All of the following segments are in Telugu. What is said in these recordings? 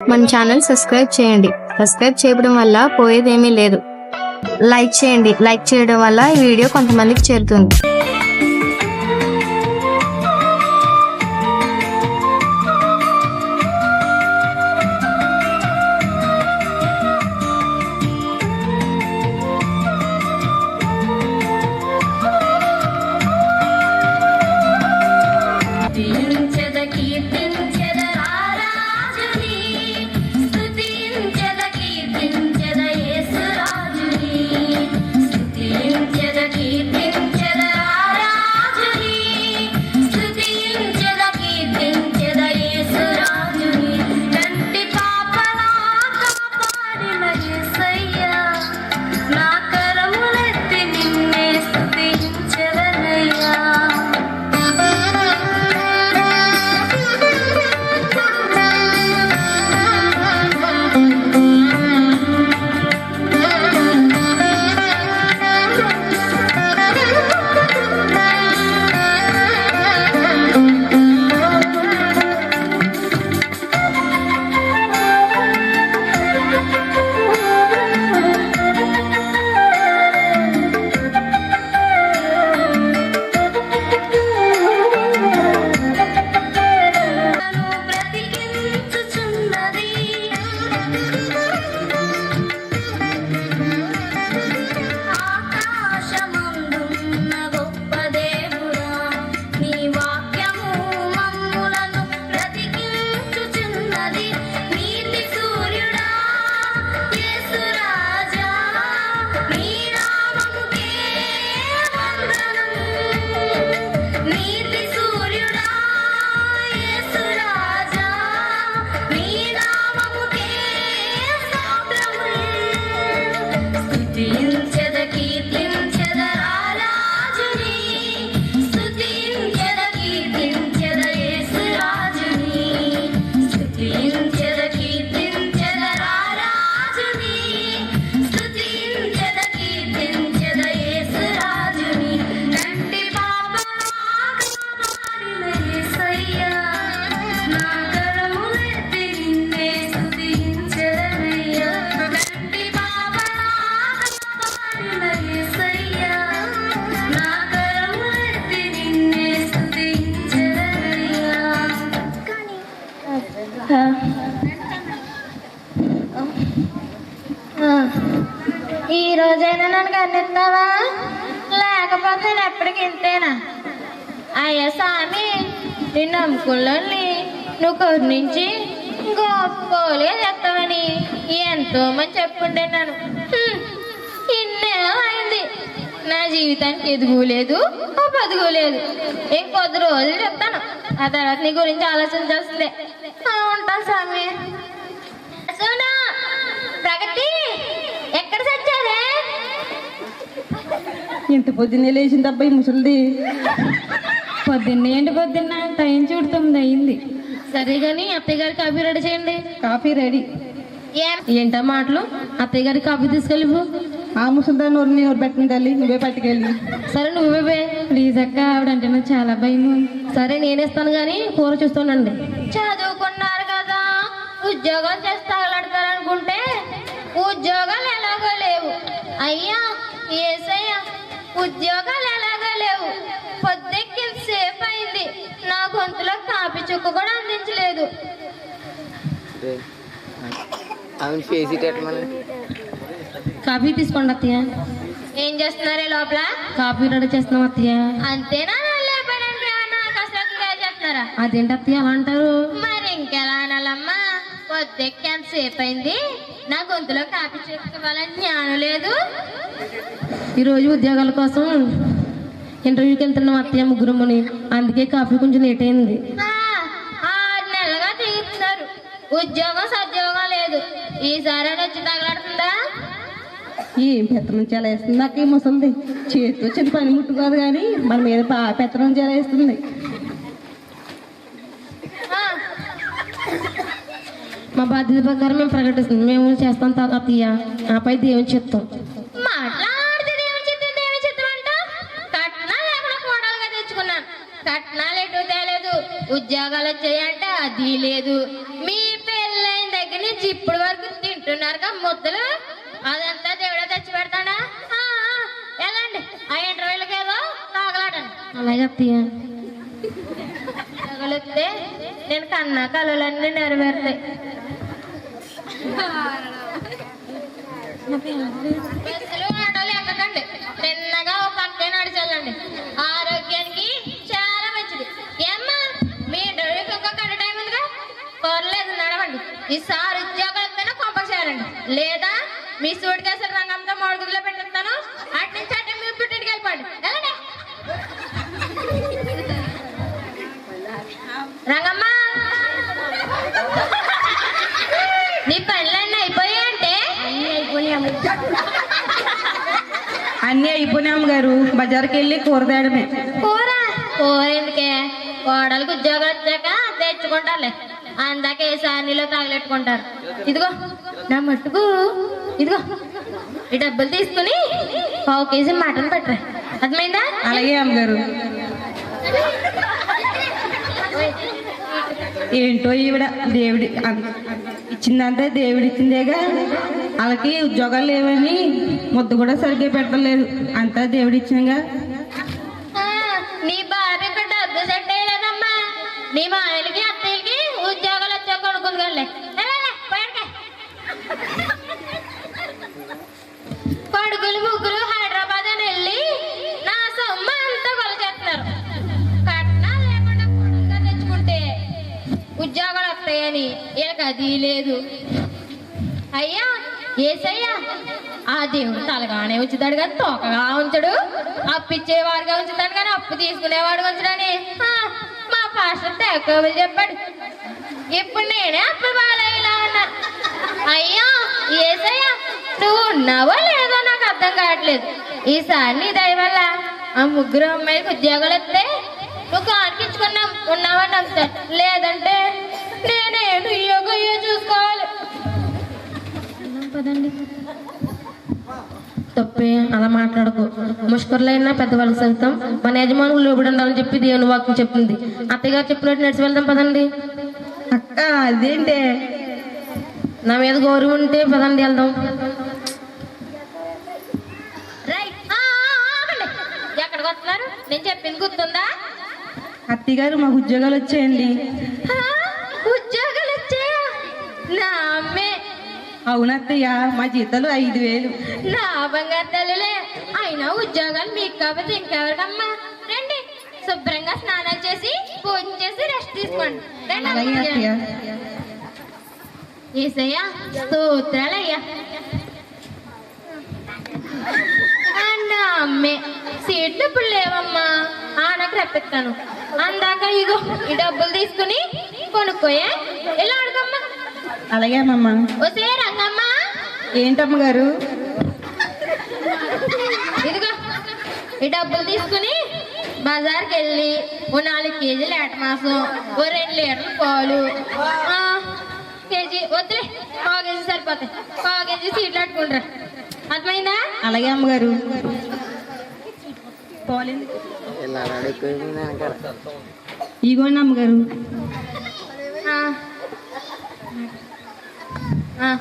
మన ఛానల్ సబ్స్క్రైబ్ చేయండి. సబ్స్క్రైబ్ చేయడం వల్ల పోయేదేమీ లేదు. లైక్ చేయండి. లైక్ చేయడం వల్ల ఈ వీడియో కొంతమందికి చేరుతుంది. ఈ రోజైనా నన్ను కన్నిస్తావా, లేకపోతే నేను ఎప్పటికి ఇంతేనా? అయ్యా స్వామి, నిన్ను నమ్ముకుల్లోని నువ్వు కరుణించి గొప్పగా చెప్తావని ఎంతో మంది చెప్పుండే నన్ను. ఇన్నేమైంది, నా జీవితానికి ఎదుగులేదు బతుకులేదు. ఇంకొద్ది రోజులు చెప్తాను, ఆ తర్వాత నీ గురించి ఆలోచించాల్సిందే. ఉంటాను స్వామి. సోనా, ప్రగతి ఎక్కడ చచ్చారే? ఇంత పొద్దున్నే లేచింది అబ్బాయి ముసలిది. పొద్దున్నే ఏంటి పొద్దున్న? టైం చూడు 9 అయింది. సరే కానీ అత్తయ్య గారికి కాఫీ రెడీ చేయండి. Coffee ready. ఏంటా మాటలు? అత్తయ్య గారికి కాఫీ తీసుకెళ్ళిపో. ఆ ముసలిదాన్ని నోరు పెట్టండి తల్లి, నువ్వే పట్టుకెళ్ళి. సరే నువ్వే ప్లీజ్ అక్క, ఆవిడంటే నాకు చాలా భయం. సరే నేనేస్తాను కానీ కూర చూస్తానండి. చదువుకున్నారు కదా, ఉద్యోగాలు చేసి తగలడతారనుకుంటే ఉద్యోగాలు ఎలాగో లేవు. అయ్యా ఏసయ్యా, ఉద్యోగాలు ఎలాగో లేవు. పొద్దెక్కి సేపు అయింది, నా గొంతులో కాఫీ చుక్క కూడా అందించలేదు. కాఫీ తీసుకోండి అత్తయ్య. ఏం చేస్తున్నారే లోపల? కాఫీ రెడీ చేస్తున్నాం అత్తయ్య. అంతేనా? చెప్తారా? అదేంటి అత్తయ్య అలా అంటారు? మరి ఇంకెలా అనాలమ్మా? పొద్దెక్కి ఎంతసేపు అయింది, నా గొంతులో కాఫీ చేసుకోవాలని జ్ఞానం లేదు. ఈరోజు ఉద్యోగాల కోసం ఇంటర్వ్యూకి వెళ్తున్నాం అత్తయ్య, ముగ్గురమ్మని. అందుకే కాఫీ కొంచెం లేట్ అయింది. 6 నెలలుగా తిరుగుతున్నారు, ఉద్యోగం సద్యోగం లేదు. ఈసారి వచ్చి తగలడుతుందా? ఏం పెత్తనం చాలా వేస్తుంది నాకు ఈ ముసలిది. చేతితో చిన్న పని ముట్టు కాదు కానీ మన మీద పెత్తనం చాలా వేస్తుంది. మా బాధ్యత ప్రకారం మేము ప్రకటిస్తుంది, మేము చేస్తాం అత్తయ్య. ఆపై దేవుని చెప్తాం. కట్నాలు ఎటు తేలేదు, ఉద్యోగాలు వచ్చాయంటే అది లేదు. మీ పెళ్ళైన దగ్గర ఇప్పుడు వరకు తింటున్నారుగా ముద్దలు, అదంతా దేవుడే తెచ్చి పెడతాడా? వెళ్ళండి, ఆ ఇంటర్వ్యూలకి ఏదో తాగలాడండి. అలాగే అత్తయ్య. తగలిస్తే నేను కన్నా కళలన్నీ నెరవేరుతాయి. బస్సులు ఆటోలు ఎక్కకండి, చిన్నగా ఓ పక్కే నడిచెళ్ళండి. ఆరోగ్యానికి చాలా మంచిది. ఏమ్మా, మీ ఇంటర్వ్యూకి ఇంకో గంట టైం ఉందిగా, పర్లేదు నడవండి. ఈసారి ఉద్యోగాలు వస్తేనే కొంప చేయాలండి, లేదా మీ సూట్ కేసులు రంగంతో మడుగులో పెట్టిస్తాను. అటు నుంచి అటు మీ పుట్టింటికి వెళ్ళిపోండి. వెళ్ళండి. రంగమ్మ, నీ పనులన్నీ అయిపోయాయంటే? అన్నీ అయిపోయినాయి అమ్మగారు. బజార్కి వెళ్ళి కూర తేడమే. కూర ఎందుకే? కోడలకు ఉద్యోగాలు వచ్చాక తెచ్చుకుంటారులే, అందాక ఏ సానీలో తగలెట్టుకుంటారు. ఇదిగో నా మట్టుకు, ఇదిగో ఈ డబ్బులు తీసుకుని 1/2 కేజీ మటన్ పెట్టరా, అర్థమైందా? అలాగే అమ్మగారు. ఏంటో ఈవిడ దేవుడి ఇచ్చిందంటే దేవుడి ఇచ్చిందేగా, వాళ్ళకి ఉద్యోగాలు లేవని ముద్ద కూడా సరిగ్గా పెట్టలేదు, అంతా దేవుడి ఇచ్చిందిగా. నీ భార్యకు డబ్బు సెట్ అయ్యలేదమ్మా, నీ మాయలకి అత్తయ్యకి ఉద్యోగాలు వచ్చా కొనుక్కుందిలే. కొడుకులు ముగ్గురు హైదరాబాద్ అని వెళ్ళి నా సొమ్ము అంతా కొలచేస్తున్నారు. కట్నాలు లేకుండా కొడుకుగా తెచ్చుకుంటే ఉద్యోగాలు వస్తాయని వీళ్ళకి అది లేదు. అయ్యా ఏసయ్యా, ఆ దేవుడు తలగానే ఉంచుతాడు కానీ తోకగా ఉంచడు, అప్పు ఇచ్చేవాడుగా ఉంచుతాడు కానీ అప్పు తీసుకునేవాడుగా ఉంచడని మా పాస్టర్ తెగకవులు చెప్పాడు. ఇప్పుడు నేనే అప్పు బాలయ్యలా ఉన్నాను. అయ్యా ఏసయ్యా, నువ్వు ఉన్నావో లేదో నాకు అర్థం కావట్లేదు. ఈసారి నీ దయ వల్ల ఆ ముగ్గురు అమ్మాయికి ఉద్యోగాలు వస్తే నువ్వు కానిపించుకున్నా ఉన్నావని నమ్ముతాను, లేదంటే నేనేను యోగయ్యో చూసుకోవాలి. పదండి. తప్పే, అలా మాట్లాడకు. ముష్కరులైనా పెద్దవాళ్ళకి సైతం మన యజమానులు లోబడి ఉండాలని చెప్పి దేవుని వాక్యం చెప్తుంది. అత్తగారు చెప్పినట్టు నడిచి వెళ్దాం పదండి. అక్క అదేంటే? నా మీద గౌరవం ఉంటే పదండి వెళ్దాం. ఎక్కడికి వస్తున్నారు? నేను చెప్పింది గుర్తుందా? అత్తగారు మాకు ఉద్యోగాలు వచ్చాయండి. ఉద్యోగాలు వచ్చాయా? నా అమ్మే. అవునత్తయ్య, మా జీతాలు 5,000. నా బంగారు తల్లులే, అయినా ఉద్యోగాలు మీకు కాబట్టి ఇంకెవరికమ్మా. రండి, శుభ్రంగా స్నానాలు చేసి పూజ చేసి రెస్ట్ తీసుకోండి. ఏసయ్యా స్తోత్రాలయ్యా. నా అమ్మే, సీట్లు ఇప్పుడు లేవమ్మా, నాకు రప్పిస్తాను. అందాక ఇగో ఈ డబ్బులు తీసుకుని కొనుక్కోయే, ఇలా అడుగమ్మా. అలాగే అమ్మమ్మ. వస్తే రంగమ్మ. ఏంటమ్మగారు? ఇదిగో ఈ డబ్బులు తీసుకుని బజార్కి వెళ్ళి ఓ 4 కేజీలు ఏట మాసం, ఓ 2 లీటర్లు పాలు, కేజీ వద్దులే 1/4 కేజీ సరిపోతాయి, 1/4 కేజీ సీట్లు అట్టుకుంటారా, అర్థమైందా? అలాగే అమ్మగారు. ఇగోండి అమ్మగారు.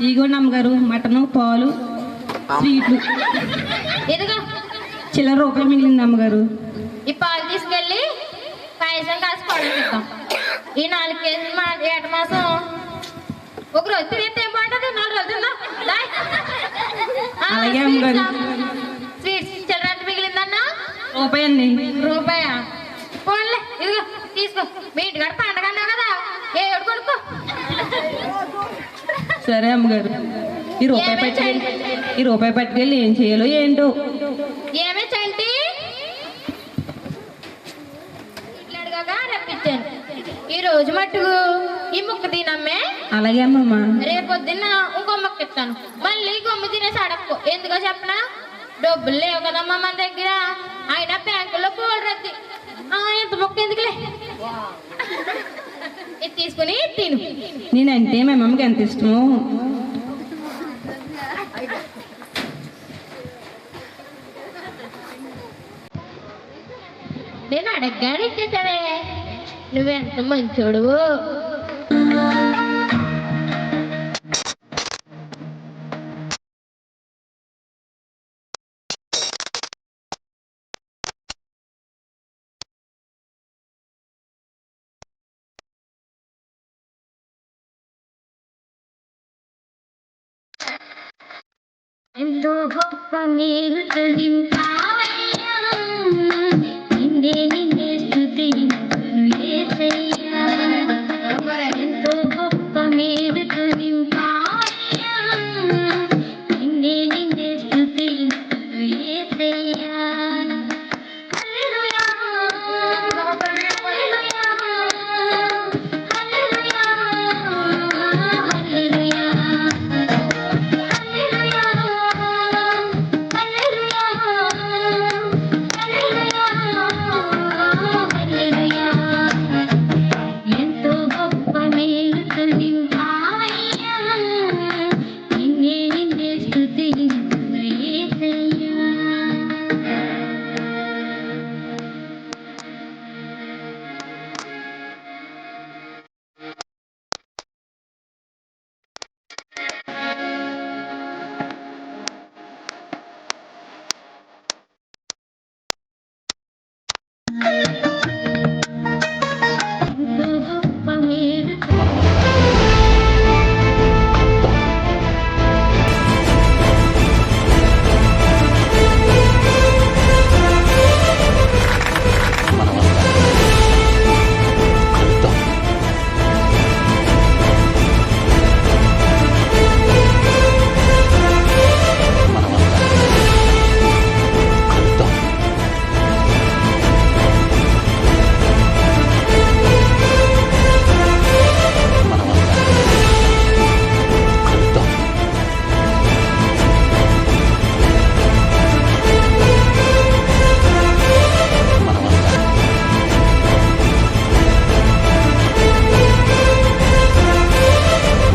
ఇగోండి అమ్మగారు, మటను, పాలు, స్వీట్లు. ఇదిగో చిల్లర రూపాయలు మిగిలింది అమ్మగారు. ఈ పాలు తీసుకెళ్ళి పాయసం కాసి పడుకుంటాం. ఈ 4 కేజీలు ఏట మాసం ఒక రోజు తినేస్తే ఏం బాగుంటుంది, 4 రోజులు తిందాం. అలాగే అమ్మగారు. స్వీట్స్ చిల్లర ఎంత మిగిలిందన్నా? రూపాయి అండి. రూపాయా? పోన్లే, ఇదిగో తీసుకో. మీ ఇంటికాడ పండగ అన్నావు కదా, ఏడు కొనుక్కో. సరే అమ్మగారు. ఈ రూపాయి పట్టుకెళ్ళి ఏం చేయాలో ఏంటో. ఏమే చంటి ఇట్లాడుగా రప్పించాను. ఈ రోజు మట్టుకు ఈ ముక్క తినమ్మే. అలాగే అమ్మమ్మ. రేపొద్దున్న ఇంకో మొక్క ఇస్తాను, మళ్ళీ గొమ్ము తినేసి అడక్కో. ఎందుకో చెప్పనా, డబ్బులు లేవు కదమ్మా మన దగ్గర, అయినా బ్యాంకులో పోలరద్ది. ఎంత మొక్క ఎందుకులే, ఇది తీసుకుని తిను. నేనంటే మా అమ్మకి ఎంత ఇష్టమో. నేను అడగగానే ఇచ్చేసావే, నువ్వెంత మంచోడు. ఎంతో గొప్ప మీరు